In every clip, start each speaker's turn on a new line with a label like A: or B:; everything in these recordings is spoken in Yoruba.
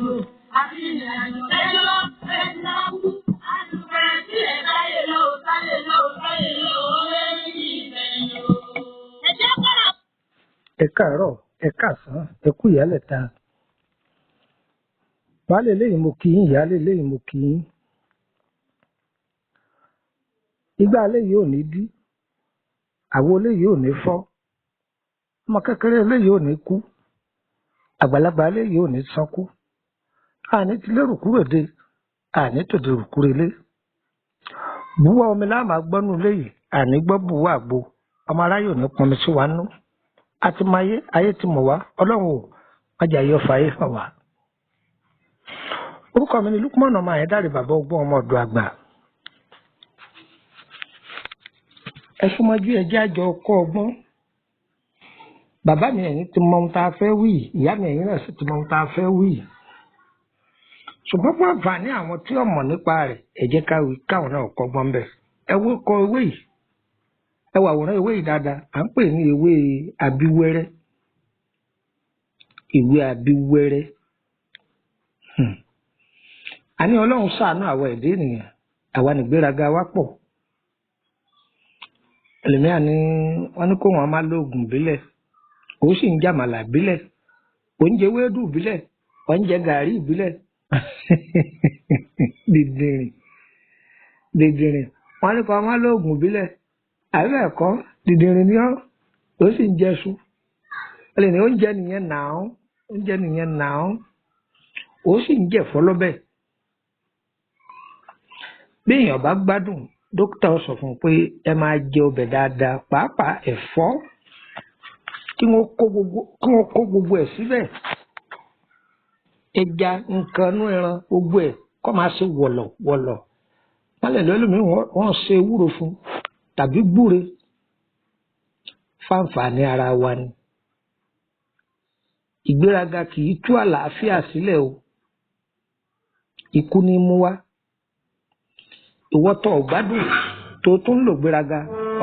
A: ìrìnàjò àti ìrìnàjò ẹjọ́ ẹ̀dínàkú àdùpẹ̀ tí ẹ̀dá yẹ lọ sáyé lọ lẹ́yìn ìgbẹ̀yìn o. Ẹ̀jẹ̀ kọ́ra.
B: Ẹ káàárọ̀, ẹ káàsán, ẹ kú ìyálẹ̀ta. Baálé lẹ́yìn mo kí yín, ìyálé lẹ́yìn mo kí yín. Igbá lẹ́yìn ò ní dí, àwo lẹ́yìn ò ní fọ́, ọmọ kékeré lẹ́yìn ò ní kú, àgbàlagbà lẹ́yìn ò ní sánkú. Àní ti lérò kúrò dé, àní tòde rùkúrelé. Bùwá omi láàmà gbọ́nú lẹ́yìn, àní gbọ́ bùwá àgbo, ọmọ aráyè ò ní pọnmi sí wa nú. Àti mọ ayé ti mọ̀ wá, ọlọ́run ò májà yọ fàáyé hàn wá. Orúkọ mi ni Lukman ọmọ Ayédáre bàbá ọgbọ́n ọmọ ọ̀dọ̀ àgbà. Ẹ súnmọ́jú ẹjẹ́ àjọ ọkọ ọgbọ́n. Bàbá mi ẹ̀yin ti mọ ohun tá a fẹ́ wí, ìyá mi ẹ̀yin náà sì ti mọ ohun tá a fẹ́ wí. Ṣùgbọ́n fún àǹfààní àwọn tí ó mọ̀ nípa rẹ̀, ẹ jẹ́ ká wí káwọn náà kọ́gbọ́n bẹ̀. Ẹ wo kọ ewé yìí, ẹ wà àwòrán ewé yìí dáadáa, à ń pè ní ewé Abiwere. Ìwé Abiwere. Àní Ọlọ́run ṣàánú àwọn ẹ̀dá ènìyàn, àwa nìgbéraga wá pọ̀. Ẹlòmíà ni wọ́n ní kó wọn máa lóògùn ìbílẹ̀, ó sì ń jàmàlà ìbílẹ̀, oúnjẹ ewédú ìbílẹ̀, oúnjẹ gàrí ìbílẹ̀. Dìdìrìn wọ́n ní kó wọn máa lóògùn ìbílẹ̀, àbí ẹ̀kọ́ dìdìrìn ni ó sì ń jẹṣu. Ẹlẹ́ni oúnjẹ nìyẹn nàá, ó sì ń jẹ̀fọ́ lọ́bẹ̀. Bí èèyàn bá gbádùn, dókítà sọ fún un pé ẹ máa jẹ ọbẹ̀ dáadáa, pàápàá ẹ̀fọ́, kí wọ́n kó gbogbo ẹ̀ síbẹ̀. Ẹja, nǹkan inú ẹran, gbogbo ẹ̀ kọ́ máa ṣe wọ̀lọ̀. Wọ́n lè lọ́lùmí wọ́n ṣe ewúro fún tàbí gbúre fáǹfààní ara wa ni. Ìgbéraga kì í tú àlàáfíà sílẹ̀ o, ikú ní mú wá. Ìwọ tó gbádùn tó tún lò gbéraga,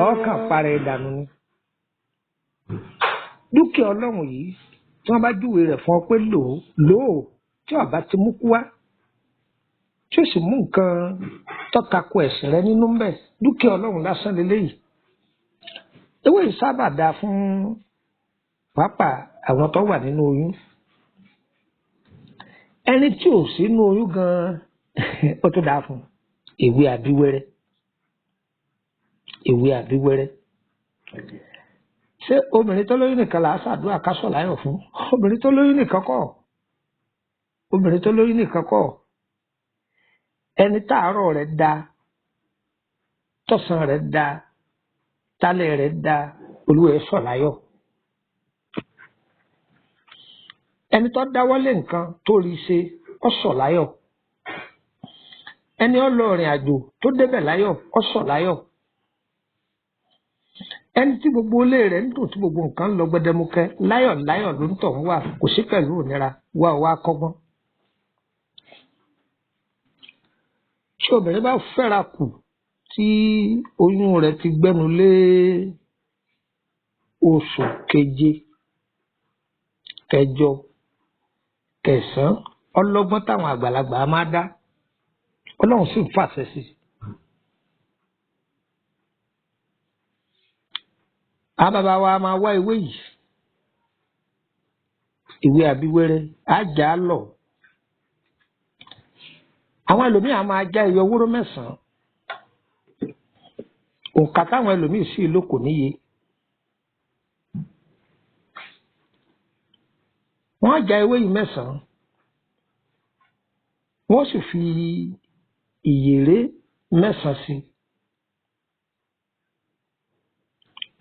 B: ọkàn para ẹ̀ dànù ni. Dúkìá Ọlọ́run yìí tí wọ́n bá júwe rẹ̀ fún ọ pé lò ó tí ọba ti mú kú wá, tí ó sì mú nǹkan tọ́tako ẹ̀sìn rẹ nínú mbẹ̀, dúkìá Ọlọ́run lásán lélẹ́yìí. Ewé yìí sábà dáa fún pàápàá àwọn tó wà nínú oyún. Ẹni tí ò sí nínú oyún gan-an ó tó dáa fún ewé Abiwere. Ṣé obìnrin tó lóyún nìkan là á ṣàdúrà ká sọ̀ láyọ̀ fún? Obìnrin tó lóyún nìkan kọ́. Ẹni táàárọ̀ rẹ̀ da, tọ̀sán rẹ̀ da, tálẹ̀ rẹ̀ da, olúwa ẹ̀ sọ̀ láyọ̀. Ẹni tó dáwọ́lé nǹkan tó rí ṣe ó sọ̀ láyọ̀. Ẹni ó lọ ìrìn àjò tó débẹ̀ láyọ̀ ó sọ̀ láyọ̀. Ẹni tí gbogbo ilé rẹ̀ ń dùn tí gbogbo nǹkan ń lọ gbẹdẹmukẹ láyọ̀ ló ń tọ̀ ń wà, kò sí pẹ̀lú òmìnira wá kọ́gbọ́n. Tí obìnrin bá fẹ́ra kù tí oyún rẹ̀ ti gbẹ́nu lé oṣù keje, kẹjọ, kẹsàn-án, ọlọ́gbọ́n táwọn àgbàlagbà máa dá, Ọlọ́run sì ń fàṣẹ sí. Àwọn bàbá wa máa wá ewé yìí, ìwé Abiwere, àjà lọ. Àwọn ẹlòmíì á máa já ẹyọ wóró 9. Òǹkà táwọn ẹlòmíì sí ló kò níye. Wọ́n já ewé yìí 9, wọ́n sì fi ìyèré 9 sí.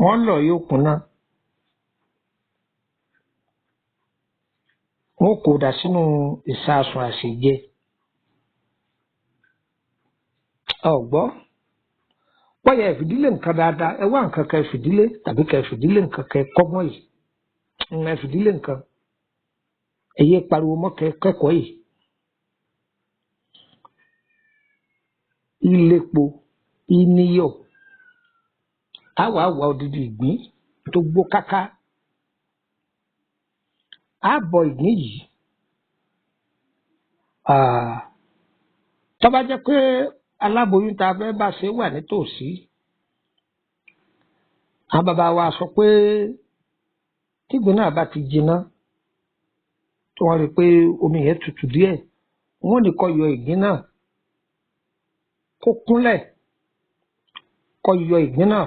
B: Wọ́n lọ yóò kúnná. Wọ́n kò dà sínú ìsasùn àṣejẹ. Ọ̀gbọ́ wọ́n yẹ ìfìdílé nǹkan dáadáa, ẹ wá nǹkan kan ìfìdílé tàbí kẹ ìfìdílé nǹkan kẹ kọ́gbọ́n yìí. Ìfìdílé nǹkan ẹ̀yẹ pariwo mọ́ kẹ́kọ̀ọ́ yìí. Ilépo, ìníyọ̀, àwa odidi ìgbín tó gbó káká. Á bọ ìgbín yìí, tó bá jẹ́ pé aláboyún tá a fẹ́ bá ṣe wà nítòsí àwọn bàbá wa sọ pé tígbín náà bá ti jiná tí wọ́n rí i pé omi yẹn tutù díẹ̀ wọ́n ní kó yọ ìgbín náà kó kúnlẹ̀ kó yọ ìgbín náà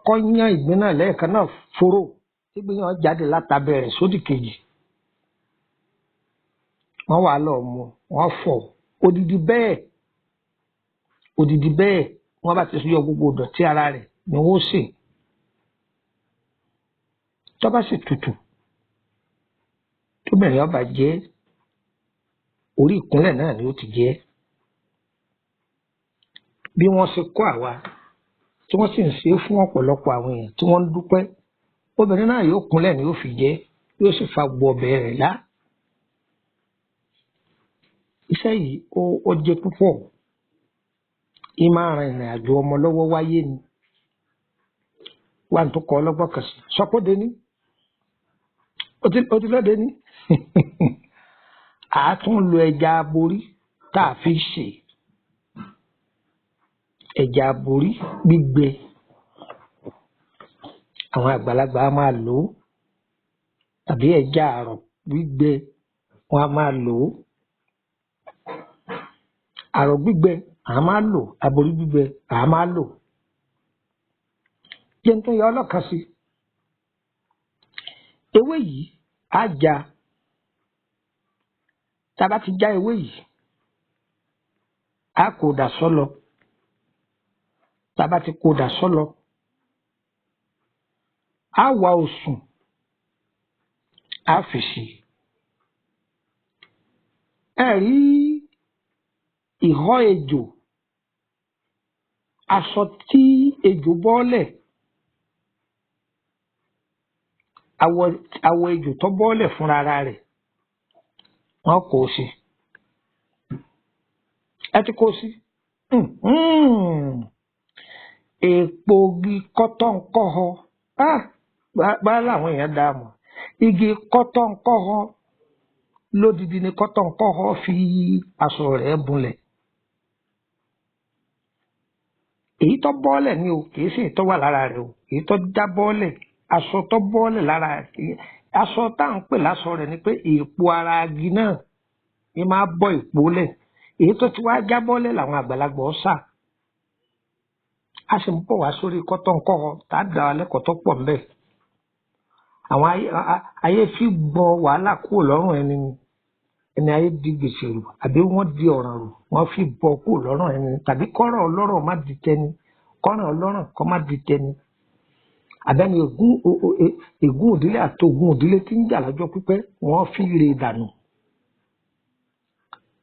B: kó yán ìgbín náà lẹ́ẹ̀kan náà fóró tígbín náà jáde látàbẹ̀ rẹ̀ sódì kejì wọ́n wà lọ mú wọ́n fọ̀ odidi bẹ́ẹ̀ wọ́n bá ti yọ gbogbo ìdọ̀tí ara rẹ̀ ni wọ́n sè tó bá sì tutù tóbìnrin ọba jẹ orí ìkúnlẹ̀ náà ni ó ti jẹ bí wọ́n ṣe kọ́ àwa tí wọ́n sì ń ṣe fún ọ̀pọ̀lọpọ̀ àwọn èèyàn tí wọ́n ń dúpẹ́ obìnrin náà yóò kúnlẹ̀ ni ó fi jẹ yóò sì fa gbọ́ ọbẹ̀ rẹ̀ lá iṣẹ́ yìí ó jẹ́ púpọ̀ ìmọ̀ ara ìrìn àjò ọmọ lọ́wọ́ wáyé ni wà ní tó kọ́ ọlọ́gbọ́n kan sí sọpọ́ dení ó ti lọ́dẹ ní a tún lo ẹja aborí tá a fi ṣe ẹja aborí gbígbẹ àwọn àgbàlagbà á máa lò ó tàbí ẹja àrọ̀ gbígbẹ wọn á máa lò ó àrọ̀ gbígbẹ à máa lò aborí gbígbẹ à máa lò jẹ́ n tó yọ ọlọ́kan sí ewé yìí á já tá a bá ti já ewé yìí á kó dà sọ́lọ tá a bá ti kó dà sọ́lọ á wá osùn á fi sí ẹ rí ìhọ́ ejò aṣọ tí ejò bọ́lẹ̀ awọ ejò tó bọ́lẹ̀ fúnra rẹ̀ wọ́n kó o sí ẹ ti kó o sí èèpo igi kọ́tọ́ǹkọ́họ bá láwọn èèyàn dá mọ̀ igi kọ́tọ́ǹkọ́họ lódìdí ni kọ́tọ́ǹkọ́họ fi aṣọ rẹ̀ bunlẹ̀ èyí tó bọ́lẹ̀ ni o kìí ṣe tó wà lára rẹ̀ o èyí tó já bọ́lẹ̀ aṣọ tó bọ́lẹ̀ lára rẹ̀ aṣọ tá à ń pè láṣọ rẹ̀ ni pé èèpo ara igi náà ni máa bọ́ èèpo lẹ̀ èyí tó ti wá já bọ́lẹ̀ làwọn àgbàlagbà ọ̀sà a sì ń bọ̀ wá sórí kọ́tọ́ǹkọ́họ tá a dá wa lẹ́kọ̀ọ́ tó pọ̀ ńbẹ̀ àwọn ayé fi gbọ́ wàhálà kúrò lọ́rùn ẹni ayé di gbèsè rù àbí wọ́n di ọ̀ràn rù wọ́n fi bọ́ kúrò lọ́rùn ẹni tàbí kọ́ràn ọlọ́rọ̀ má di tẹni kọ́ràn ọlọ́rọ̀ kọ́ má di tẹni àbẹ́ni ègún òdílé àti ògún òdílé tí ń jà lọ́jọ́ pípẹ́ wọ́n fi rè dànù.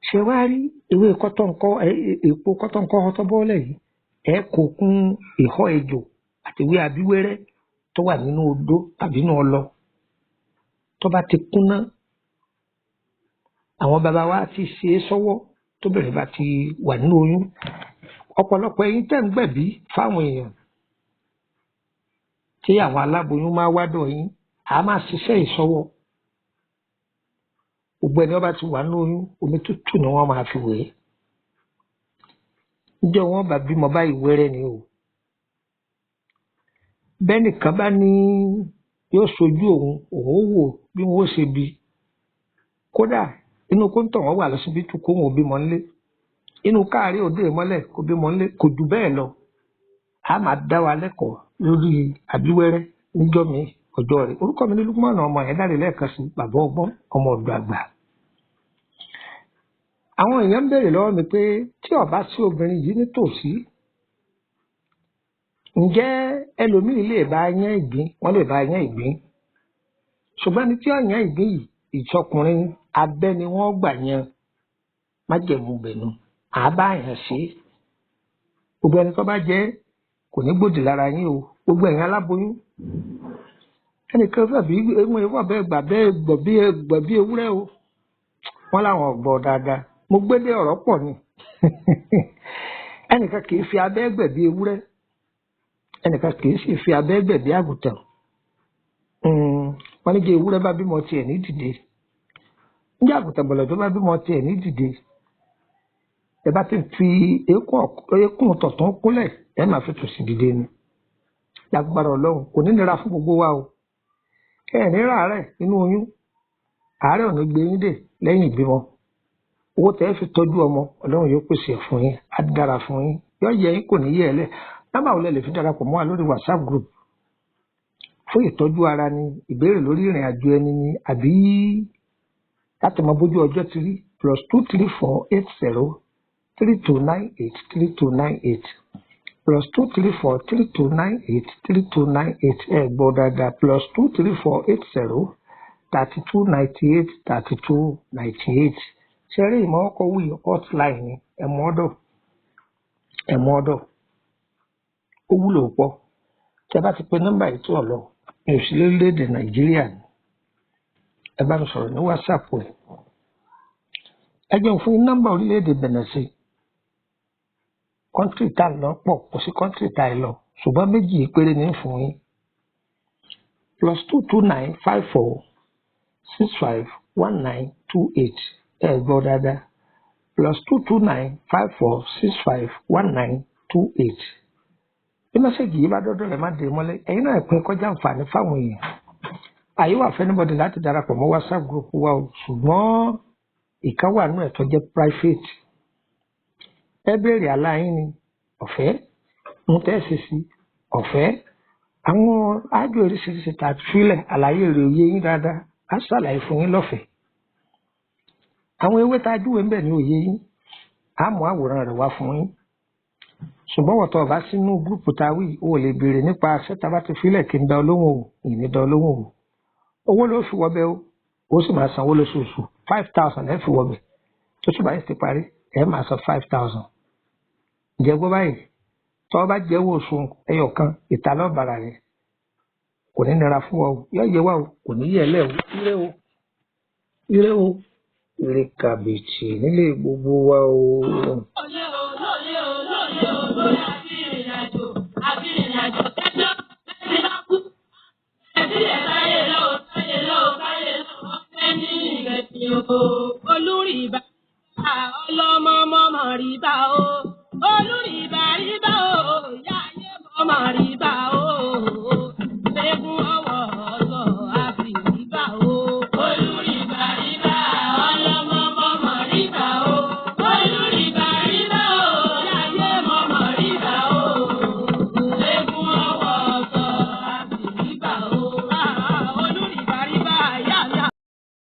B: ṣé wàá rí ewé èpo kọ́tọ́ǹkọ́ ọtọ́ bọ́ọ̀lẹ̀ yìí ẹ kó kún ìhọ́ ejò àti ewé abíwẹ́rẹ́ tó wà nínú odó tàbí nínú ọlọ tó bá ti kúnná àwọn bàbá wa ti ṣe é sọ́wọ́ tó bẹ̀rẹ̀ bá ti wà nínú oyún ọ̀pọ̀lọpọ̀ ẹ̀yin tẹ́ ń gbẹ̀bí fáwọn èèyàn tí àwọn aláboyún máa wádọ̀ yín a máa ṣiṣẹ́ ìṣọwọ́ gbogbo ẹni ọba ti wà nínú oyún omi tútù ni wọ́n máa fi wẹ̀ ẹ́ níjọ́ wọn bá bímọ báyìí wẹ́rẹ́ ni o bẹ́ẹ̀ nìkan bá ní yóò sojú òun wò bí wọ́n ó ṣe bí kódà inú kóńtọ̀ wọn wà lọ́sibítù kó wọn ò bímọ nílé inú káàrí òde ìmọ́lẹ̀ kó bímọ nílé kò jù bẹ́ẹ̀ lọ a máa dá wa lẹ́kọ̀ọ́ lórí àbíwẹ́rẹ́ níjọ́ mi ọjọ́ rẹ̀ orúkọ mi ní Lukman ọmọ ẹ̀ dáre lẹ́ẹ̀kan sí bàbá ọgbọ́n ọmọ ọ̀dọ́ àgbà. àwọn èèyàn ń béèrè lọ́wọ́ mi pé tí ó bá sí obìnrin yìí nítòsí ǹjẹ́ ẹlòmíì lè bá yán ìgbín wọ́n lè bá yán ìgbín ṣùgbọ́n ní tí ó yán ìgbín yìí ìṣọkùnrin abẹ́ ni wọ́n gbà yan májẹ̀mú bẹ̀nu àbá yàn sí gbogbo ẹni tó bá jẹ́ kò ní gbòdì lára yín o gbogbo ẹ̀yin aláboyún ẹnìkan fàbí ẹ̀wọ̀n ìwà bẹ́ẹ̀ gbà bẹ́ẹ̀ gbọ̀ bí ewúrẹ́ o wọ́n láwọn gbọ́ dáadáa mo gbédè ọ̀rọ̀ pọ̀ ni ẹnìkan kì í fi abẹ́ gbẹ̀ bí ewúrẹ́ ẹnìkan kì í sì fi abẹ́ gbẹ̀ bí àgùntàn wọ́n ní jẹ́ ewúrẹ́ bá bímọ tiẹ̀ ní dìde ní àgùntàn bọ̀lọ̀ tó bá bímọ tiẹ̀ ní dìde ẹ bá ti fi eékún tọ̀tún kúnlẹ̀ ẹ máa fi tòsì dìde ni lágbára Ọlọ́run kò ní nira fún gbogbo wa o ẹ ní ràárẹ̀ nínú oyún àárẹ̀ ò ní gbé yín dè lẹ́yìn ìbímọ owó tẹ́ fi tọ́jú ọmọ Ọlọ́run yóò pèsè ẹ̀ fún yín á dára fún yín yóò yẹ yín kò ní yẹ ẹ lẹ̀ nọ́mbà wo lẹ lè fi darapọ̀ mọ́ wa lórí WhatsApp group fún ìtọ́jú ara ni ìbéèrè lórí ìrìn àjò ẹni ni àbí láti mọ bójú ọjọ́ ti rí +2348032983298 +23432983298 ẹ gbọ́ dáadáa +2348032983298 ṣẹ́rí ìmọ̀ ọkọ̀ wí hotline ni ẹ̀mọ́ ọ̀dọ̀ ó wúlò pọ̀ tí a bá ti pe nọ́mbà yìí tó ọ̀lọ́ ní òṣèlú orílẹ̀-èdè Nàìjíríà ni ẹ bá mi sọ̀rọ̀ ní WhatsApp rẹ̀ ẹ jẹun fún nọ́mbà orílẹ̀-èdè Benin sí kọ́ńtírì tá lọ pọ̀ kò sí kọ́ńtírì tá ẹ lọ ṣùgbọ́n méjì péré ní fún yín +22954651928 ẹ gbọ́ dáadáa +22954651928 bí mẹ́sẹ̀gì yìí bá dọ́dọ̀ rẹ̀ má dé mọ́lẹ̀ ẹ̀yin náà pín kọjá àǹfààní fáwọn èèyàn àyè wà fẹ́nibọ́dì láti darapọ̀ mọ́ WhatsApp group wa o ṣùgbọ́n ìkan wà nínú ẹ̀ tó jẹ́ private ẹ béèrè aláyín ni ọ̀fẹ́ ń tẹ́sí sí ọ̀fẹ́ àwọn ájò oríṣiríṣi tá a ti fílẹ̀ àlàyé rẹ̀ òye yín dáadáa á ṣàlàyé fún yín lọ́fẹ̀ẹ́ àwọn ewé tá a júwe ń bẹ̀ ní òye yín á mú àwòrán rẹ̀ wá fún yín ṣùgbọ́n wọ̀tọ̀ ọ̀bá sínú gúrùpù tá a wí o lè béèrè nípa ṣẹ́ta bá ti fílẹ̀ kí n dá olóhùn o ìní dá olóhùn o owó ló fi wọbẹ̀ o ó sì máa sanwó lóṣooṣù 5,000 ẹ fi wọbẹ̀ tó ṣùgbọ́n àyè ti parí ẹ máa san 5,000 ǹjẹ́ gbọ́ báyìí tọ́ ọ bá jẹ́wọ́ oṣù ẹyọ kan ìtàlọ́bàrà rẹ̀ kò ní nira fún ọ yóò yẹ wá o kò ní yẹ lẹ́ o ire o ire kàbìtì nílé gbogbo wa o.
A: Olórí ìbá ọlọ́mọ mọ́mọ́ rí bá o.